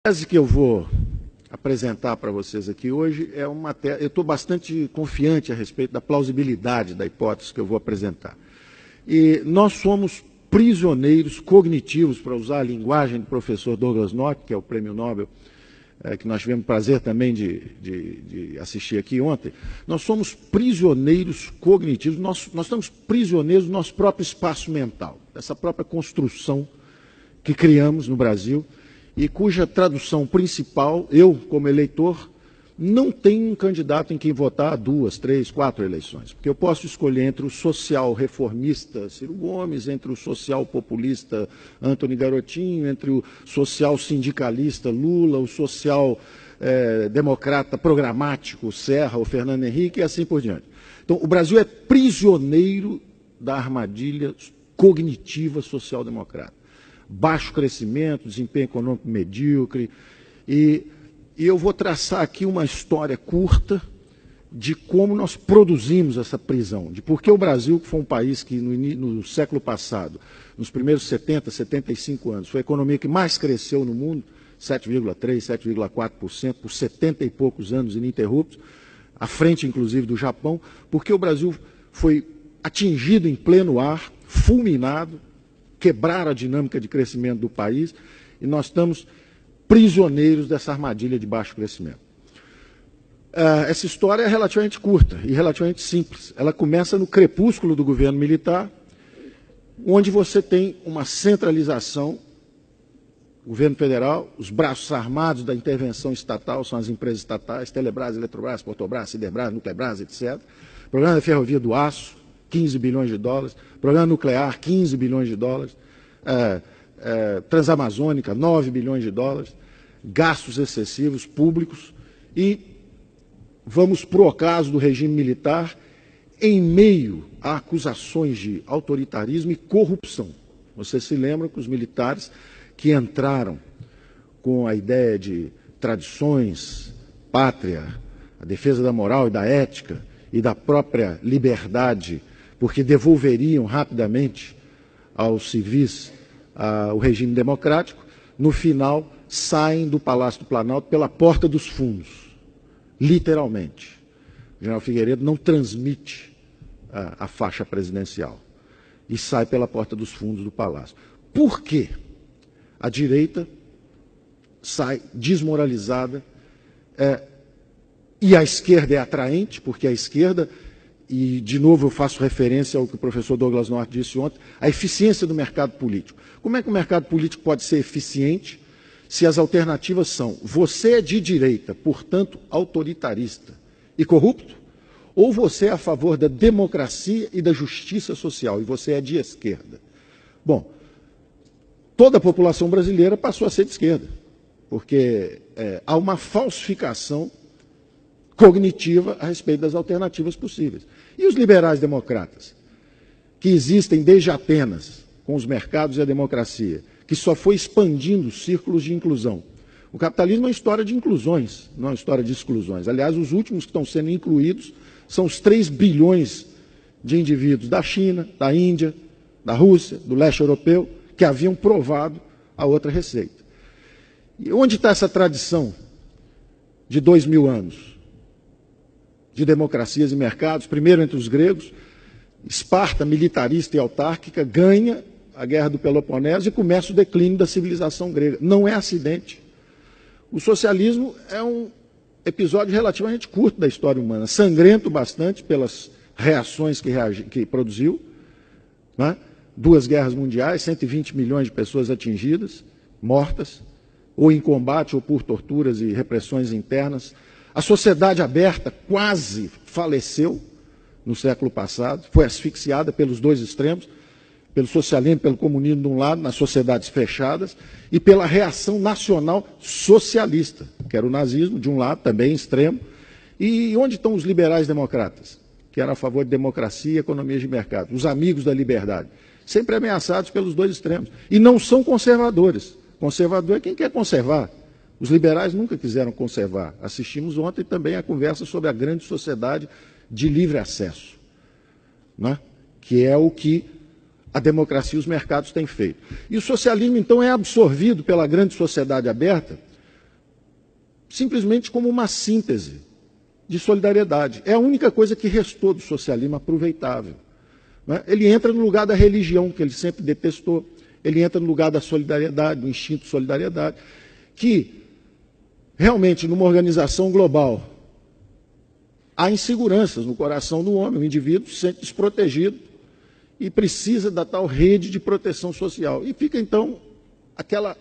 A tese que eu vou apresentar para vocês aqui hoje é uma tese. Eu estou bastante confiante a respeito da plausibilidade da hipótese que eu vou apresentar. E nós somos prisioneiros cognitivos, para usar a linguagem do professor Douglas North, que é o prêmio Nobel, que nós tivemos o prazer também de assistir aqui ontem. Nós somos prisioneiros cognitivos, nós estamos prisioneiros do nosso próprio espaço mental, dessa própria construção que criamos no Brasil, e cuja tradução principal, eu, como eleitor, não tenho um candidato em quem votar 2, 3, 4 eleições. Porque eu posso escolher entre o social reformista Ciro Gomes, entre o social populista Antony Garotinho, entre o social sindicalista Lula, o social democrata programático Serra ou Fernando Henrique e assim por diante. Então, o Brasil é prisioneiro da armadilha cognitiva social-democrata. Baixo crescimento, desempenho econômico medíocre, e eu vou traçar aqui uma história curta de como nós produzimos essa prisão, de por que o Brasil, que foi um país que no século passado, nos primeiros 70, 75 anos, foi a economia que mais cresceu no mundo, 7,3%, 7,4%, por 70 e poucos anos ininterruptos, à frente inclusive do Japão, porque o Brasil foi atingido em pleno ar, fulminado, quebraram a dinâmica de crescimento do país, e nós estamos prisioneiros dessa armadilha de baixo crescimento. Essa história é relativamente curta e relativamente simples. Ela começa no crepúsculo do governo militar, onde você tem uma centralização, governo federal, os braços armados da intervenção estatal são as empresas estatais, Telebrás, Eletrobras, Portobras, Siderbras, Nuclebras, etc. Programa da Ferrovia do Aço, 15 bilhões de dólares, programa nuclear, 15 bilhões de dólares, Transamazônica, 9 bilhões de dólares, gastos excessivos públicos, e vamos para o ocaso do regime militar em meio a acusações de autoritarismo e corrupção. Vocês se lembram que os militares que entraram com a ideia de tradições, pátria, a defesa da moral e da ética e da própria liberdade, porque devolveriam rapidamente aos civis o regime democrático, no final saem do Palácio do Planalto pela porta dos fundos, literalmente. O general Figueiredo não transmite a faixa presidencial e sai pela porta dos fundos do Palácio. Por quê? A direita sai desmoralizada e a esquerda é atraente, porque a esquerda, e de novo eu faço referência ao que o professor Douglas North disse ontem, a eficiência do mercado político. Como é que o mercado político pode ser eficiente se as alternativas são: você é de direita, portanto autoritarista e corrupto, ou você é a favor da democracia e da justiça social e você é de esquerda? Bom, toda a população brasileira passou a ser de esquerda, porque há uma falsificação cognitiva a respeito das alternativas possíveis. E os liberais democratas, que existem desde Atenas, com os mercados e a democracia, que só foi expandindo os círculos de inclusão. O capitalismo é uma história de inclusões, não é uma história de exclusões. Aliás, os últimos que estão sendo incluídos são os 3 bilhões de indivíduos da China, da Índia, da Rússia, do leste europeu, que haviam provado a outra receita. E onde está essa tradição de 2000 anos? De democracias e mercados, primeiro entre os gregos. Esparta, militarista e autárquica, ganha a Guerra do Peloponeso e começa o declínio da civilização grega. Não é acidente. O socialismo é um episódio relativamente curto da história humana, sangrento bastante pelas reações que produziu, né? 2 guerras mundiais, 120 milhões de pessoas atingidas, mortas, ou em combate, ou por torturas e repressões internas. A sociedade aberta quase faleceu no século passado, foi asfixiada pelos 2 extremos, pelo socialismo e pelo comunismo de um lado, nas sociedades fechadas, e pela reação nacional socialista, que era o nazismo, de um lado, também extremo. E onde estão os liberais democratas, que eram a favor de democracia e economias de mercado? Os amigos da liberdade, sempre ameaçados pelos 2 extremos. E não são conservadores. Conservador é quem quer conservar. Os liberais nunca quiseram conservar. Assistimos ontem também a conversa sobre a grande sociedade de livre acesso, né? Que é o que a democracia e os mercados têm feito. E o socialismo, então, é absorvido pela grande sociedade aberta simplesmente como uma síntese de solidariedade. É a única coisa que restou do socialismo aproveitável. Né? Ele entra no lugar da religião, que ele sempre detestou, ele entra no lugar da solidariedade, do instinto de solidariedade, que realmente, numa organização global, há inseguranças no coração do homem, o indivíduo se sente desprotegido e precisa da tal rede de proteção social. E fica, então, aquela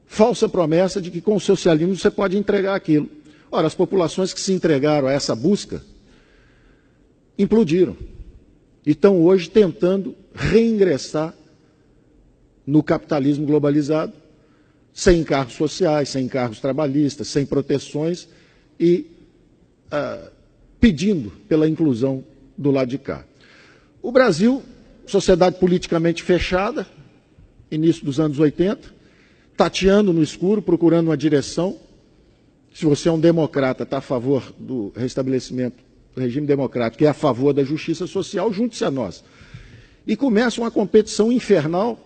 falsa promessa de que com o socialismo você pode entregar aquilo. Ora, as populações que se entregaram a essa busca implodiram e estão hoje tentando reingressar no capitalismo globalizado, sem encargos sociais, sem encargos trabalhistas, sem proteções e pedindo pela inclusão do lado de cá. O Brasil, sociedade politicamente fechada, início dos anos 80, tateando no escuro, procurando uma direção. Se você é um democrata, está a favor do restabelecimento do regime democrático e é a favor da justiça social, junte-se a nós. E começa uma competição infernal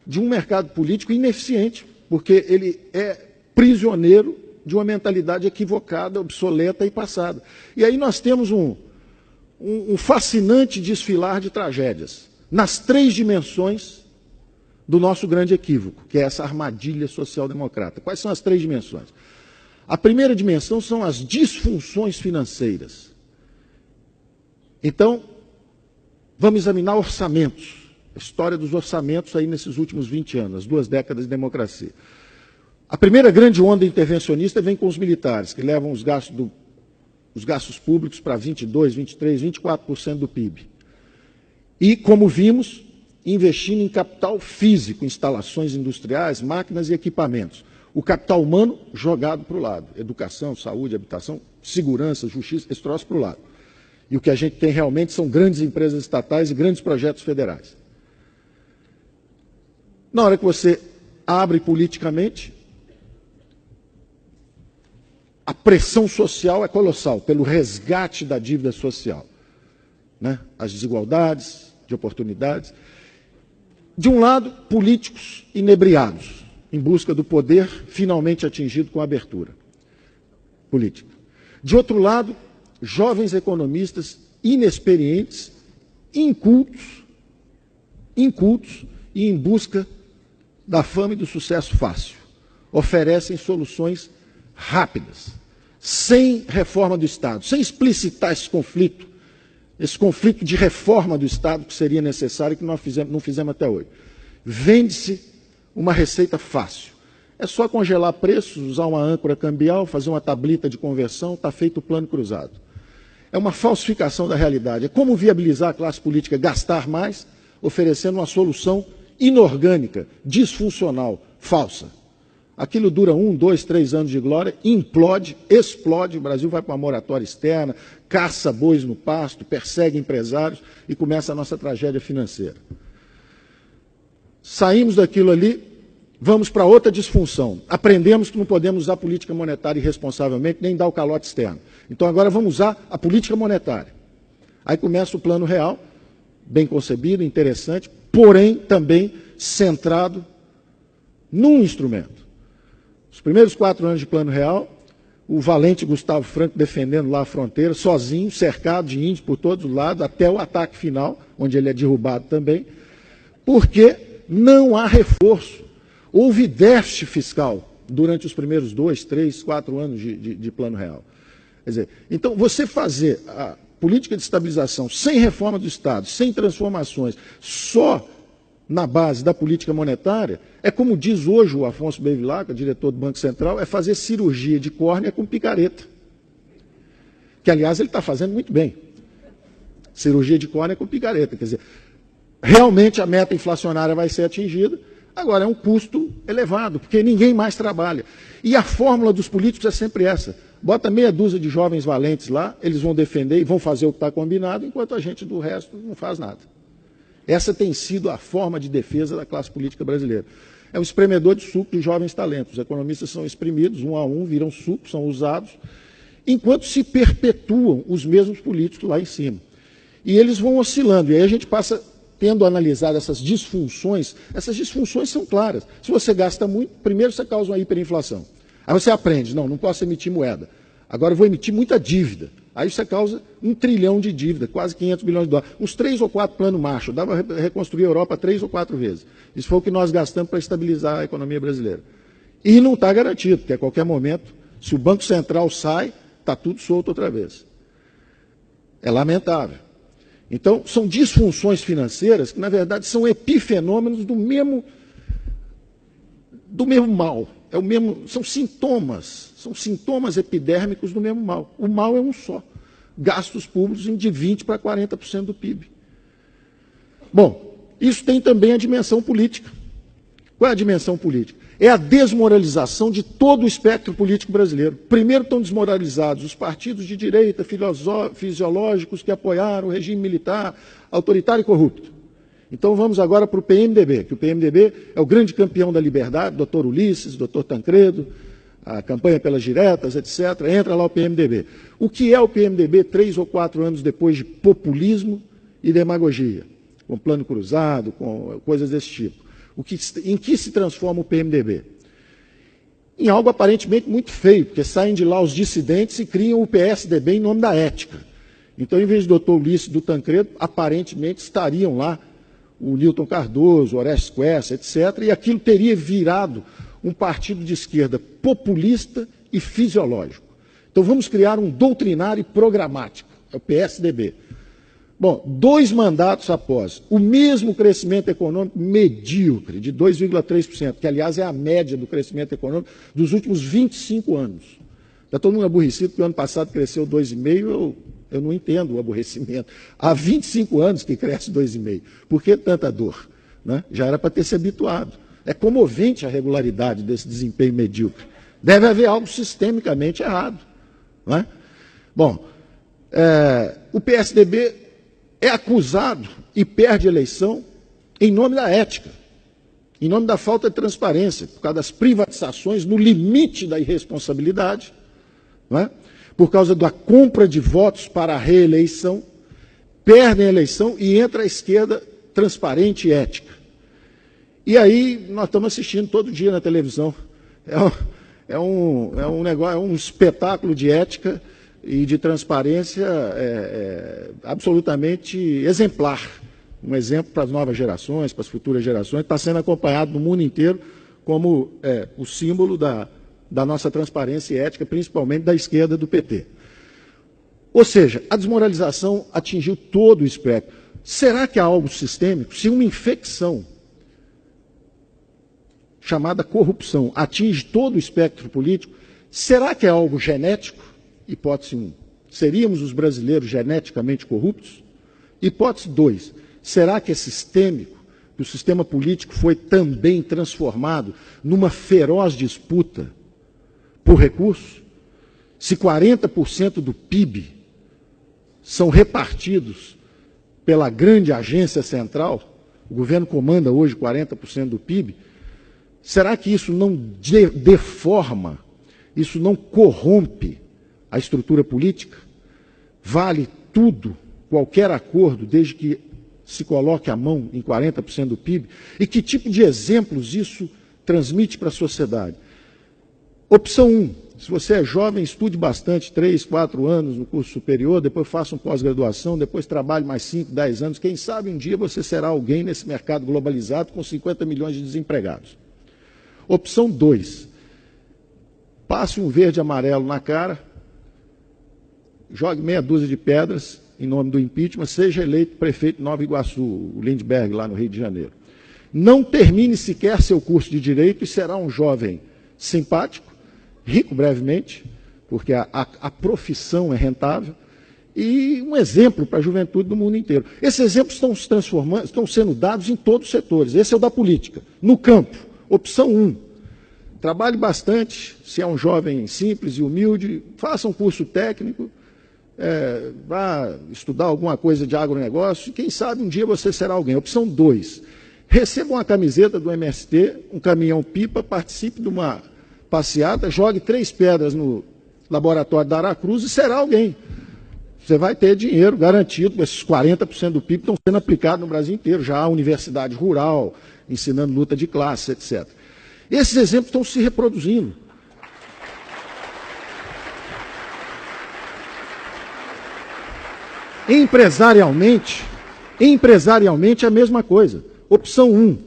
de um mercado político ineficiente, porque ele é prisioneiro de uma mentalidade equivocada, obsoleta e passada. E aí nós temos um fascinante desfilar de tragédias, nas 3 dimensões do nosso grande equívoco, que é essa armadilha social-democrata. Quais são as 3 dimensões? A primeira dimensão são as disfunções financeiras. Então, vamos examinar orçamentos, a história dos orçamentos aí nesses últimos 20 anos, as 2 décadas de democracia. A primeira grande onda intervencionista vem com os militares, que levam os gastos públicos para 22%, 23%, 24% do PIB. E, como vimos, investindo em capital físico, instalações industriais, máquinas e equipamentos. O capital humano jogado para o lado. Educação, saúde, habitação, segurança, justiça, esse troço para o lado. E o que a gente tem realmente são grandes empresas estatais e grandes projetos federais. Na hora que você abre politicamente, a pressão social é colossal pelo resgate da dívida social, né? As desigualdades de oportunidades. De um lado, políticos inebriados, em busca do poder finalmente atingido com a abertura política. De outro lado, jovens economistas inexperientes, incultos e em busca da fama e do sucesso fácil. Oferecem soluções rápidas, sem reforma do Estado, sem explicitar esse conflito de reforma do Estado que seria necessário e que nós não fizemos até hoje. Vende-se uma receita fácil. É só congelar preços, usar uma âncora cambial, fazer uma tablita de conversão, está feito o plano cruzado. É uma falsificação da realidade. É como viabilizar a classe política gastar mais, oferecendo uma solução inorgânica, disfuncional, falsa. Aquilo dura 1, 2, 3 anos de glória, implode, explode, o Brasil vai para uma moratória externa, caça bois no pasto, persegue empresários e começa a nossa tragédia financeira. Saímos daquilo ali, vamos para outra disfunção. Aprendemos que não podemos usar política monetária irresponsavelmente, nem dar o calote externo. Então agora vamos usar a política monetária. Aí começa o plano real, bem concebido, interessante, porém também centrado num instrumento. Os primeiros 4 anos de plano real, o valente Gustavo Franco defendendo lá a fronteira, sozinho, cercado de índios por todos os lados, até o ataque final, onde ele é derrubado também, porque não há reforço. Houve déficit fiscal durante os primeiros 2, 3, 4 anos de plano real. Quer dizer, então, você fazer a política de estabilização sem reforma do Estado, sem transformações, só na base da política monetária, é como diz hoje o Afonso Bevilacqua, diretor do Banco Central, é fazer cirurgia de córnea com picareta. Que, aliás, ele está fazendo muito bem. Cirurgia de córnea com picareta. Quer dizer, realmente a meta inflacionária vai ser atingida, agora é um custo elevado, porque ninguém mais trabalha. E a fórmula dos políticos é sempre essa. Bota meia dúzia de jovens valentes lá, eles vão defender e vão fazer o que está combinado, enquanto a gente do resto não faz nada. Essa tem sido a forma de defesa da classe política brasileira. É um espremedor de suco de jovens talentos. Os economistas são exprimidos, um a um, viram suco, são usados, enquanto se perpetuam os mesmos políticos lá em cima. E eles vão oscilando. E aí a gente passa tendo analisado essas disfunções. Essas disfunções são claras. Se você gasta muito, primeiro você causa uma hiperinflação. Aí você aprende, não posso emitir moeda. Agora eu vou emitir muita dívida. Aí você causa 1 trilhão de dívida, quase 500 bilhões de dólares. Uns 3 ou 4 planos Marshall. Dava para reconstruir a Europa 3 ou 4 vezes. Isso foi o que nós gastamos para estabilizar a economia brasileira. E não está garantido, porque a qualquer momento, se o Banco Central sai, está tudo solto outra vez. É lamentável. Então, são disfunções financeiras que, na verdade, são epifenômenos do mesmo mal. São sintomas epidérmicos do mesmo mal. O mal é um só. Gastos públicos de 20% para 40% do PIB. Bom, isso tem também a dimensão política. Qual é a dimensão política? É a desmoralização de todo o espectro político brasileiro. Primeiro estão desmoralizados os partidos de direita fisiológicos que apoiaram o regime militar, autoritário e corrupto. Então vamos agora para o PMDB, que o PMDB é o grande campeão da liberdade, doutor Ulisses, doutor Tancredo, a campanha pelas diretas, etc. Entra lá o PMDB. O que é o PMDB 3 ou 4 anos depois de populismo e demagogia? Com plano cruzado, com coisas desse tipo. Em que se transforma o PMDB? Em algo aparentemente muito feio, porque saem de lá os dissidentes e criam o PSDB em nome da ética. Então, em vez do doutor Ulisses e do Tancredo, aparentemente estariam lá o Newton Cardoso, o Orestes Quercia, etc., e aquilo teria virado um partido de esquerda populista e fisiológico. Então vamos criar um doutrinário programático, é o PSDB. Bom, 2 mandatos após, o mesmo crescimento econômico medíocre, de 2,3%, que aliás é a média do crescimento econômico dos últimos 25 anos. Já todo mundo aborrecido, porque o ano passado cresceu 2,5%, eu não entendo o aborrecimento. Há 25 anos que cresce 2,5%. Por que tanta dor? Né? Já era para ter se habituado. É comovente a regularidade desse desempenho medíocre. Deve haver algo sistemicamente errado. Não é? Bom, o PSDB é acusado e perde a eleição em nome da ética, em nome da falta de transparência, por causa das privatizações no limite da irresponsabilidade, não é? Por causa da compra de votos para a reeleição, perdem a eleição e entra a esquerda transparente e ética. E aí nós estamos assistindo todo dia na televisão. É um negócio, é um espetáculo de ética e de transparência absolutamente exemplar. Um exemplo para as novas gerações, para as futuras gerações, está sendo acompanhado no mundo inteiro como o símbolo da nossa transparência e ética, principalmente da esquerda do PT. Ou seja, a desmoralização atingiu todo o espectro. Será que há algo sistêmico? Se uma infecção chamada corrupção atinge todo o espectro político, será que é algo genético? Hipótese 1. Seríamos os brasileiros geneticamente corruptos? Hipótese 2. Será que é sistêmico? Que o sistema político foi também transformado numa feroz disputa por recursos? Se 40% do PIB são repartidos pela grande agência central, o governo comanda hoje 40% do PIB, será que isso não deforma, isso não corrompe a estrutura política? Vale tudo, qualquer acordo, desde que se coloque a mão em 40% do PIB? E que tipo de exemplos isso transmite para a sociedade? Opção 1, se você é jovem, estude bastante, 3, 4 anos no curso superior, depois faça uma pós-graduação, depois trabalhe mais 5, 10 anos, quem sabe um dia você será alguém nesse mercado globalizado com 50 milhões de desempregados. Opção 2, passe um verde e amarelo na cara, jogue meia dúzia de pedras em nome do impeachment, seja eleito prefeito de Nova Iguaçu, o Lindbergh, lá no Rio de Janeiro. Não termine sequer seu curso de Direito e será um jovem simpático, rico brevemente, porque a profissão é rentável, e um exemplo para a juventude do mundo inteiro. Esses exemplos estão sendo dados em todos os setores. Esse é o da política. No campo, opção 1, trabalhe bastante, se é um jovem simples e humilde, faça um curso técnico, vá estudar alguma coisa de agronegócio, e quem sabe um dia você será alguém. Opção 2, receba uma camiseta do MST, um caminhão-pipa, participe de uma passeata, jogue 3 pedras no laboratório da Aracruz e será alguém. Você vai ter dinheiro garantido, esses 40% do PIB estão sendo aplicados no Brasil inteiro, já há universidade rural, ensinando luta de classe, etc. Esses exemplos estão se reproduzindo. Empresarialmente é a mesma coisa. Opção 1,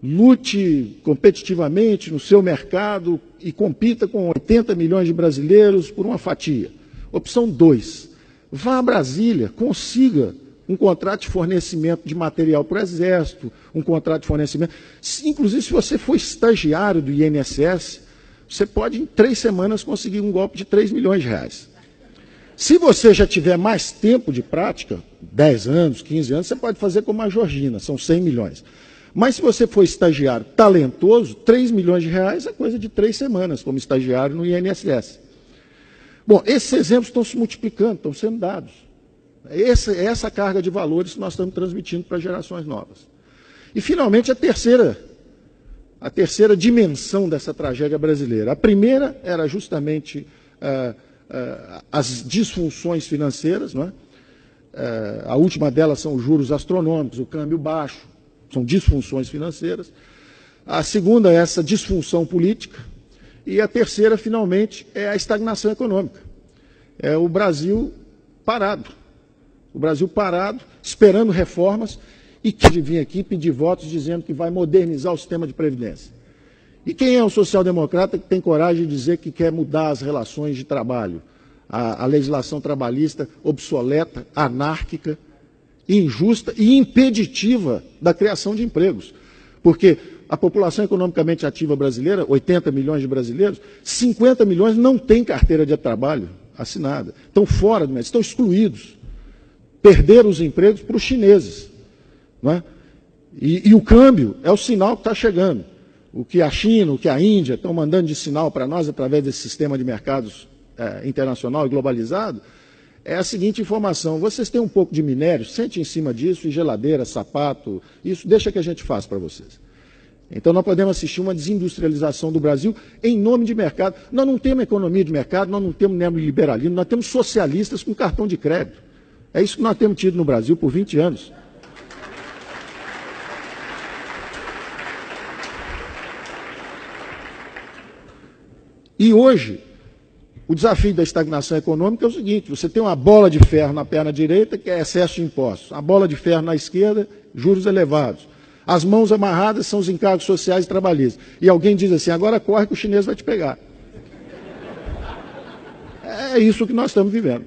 lute competitivamente no seu mercado e compita com 80 milhões de brasileiros por uma fatia. Opção 2, vá a Brasília, consiga um contrato de fornecimento de material para o Exército, um contrato de fornecimento. Inclusive, se você for estagiário do INSS, você pode, em 3 semanas, conseguir um golpe de 3 milhões de reais. Se você já tiver mais tempo de prática, 10 anos, 15 anos, você pode fazer como a Georgina, são 100 milhões. Mas se você for estagiário talentoso, 3 milhões de reais é coisa de 3 semanas, como estagiário no INSS. Bom, esses exemplos estão se multiplicando, estão sendo dados. Essa carga de valores que nós estamos transmitindo para gerações novas. E, finalmente, a terceira dimensão dessa tragédia brasileira. A primeira era justamente as disfunções financeiras, não é? A última delas são os juros astronômicos, o câmbio baixo, são disfunções financeiras. A segunda é essa disfunção política. E a terceira, finalmente, é a estagnação econômica. É o Brasil parado. O Brasil parado, esperando reformas, e que vir aqui pedir votos dizendo que vai modernizar o sistema de previdência. E quem é o social-democrata que tem coragem de dizer que quer mudar as relações de trabalho? A legislação trabalhista obsoleta, anárquica, injusta e impeditiva da criação de empregos. Porque a população economicamente ativa brasileira, 80 milhões de brasileiros, 50 milhões não têm carteira de trabalho assinada. Estão fora do mercado, estão excluídos. Perderam os empregos para os chineses. Não é? E o câmbio é o sinal que está chegando. O que a China, o que a Índia estão mandando de sinal para nós através desse sistema de mercados internacional e globalizado, é a seguinte informação: vocês têm um pouco de minério, sente em cima disso, e geladeira, sapato, isso deixa que a gente faz para vocês. Então nós podemos assistir uma desindustrialização do Brasil em nome de mercado. Nós não temos economia de mercado, nós não temos neoliberalismo, nós temos socialistas com cartão de crédito. É isso que nós temos tido no Brasil por 20 anos. E hoje, o desafio da estagnação econômica é o seguinte: você tem uma bola de ferro na perna direita, que é excesso de impostos, a bola de ferro na esquerda, juros elevados. As mãos amarradas são os encargos sociais e trabalhistas. E alguém diz assim: agora corre que o chinês vai te pegar. É isso que nós estamos vivendo.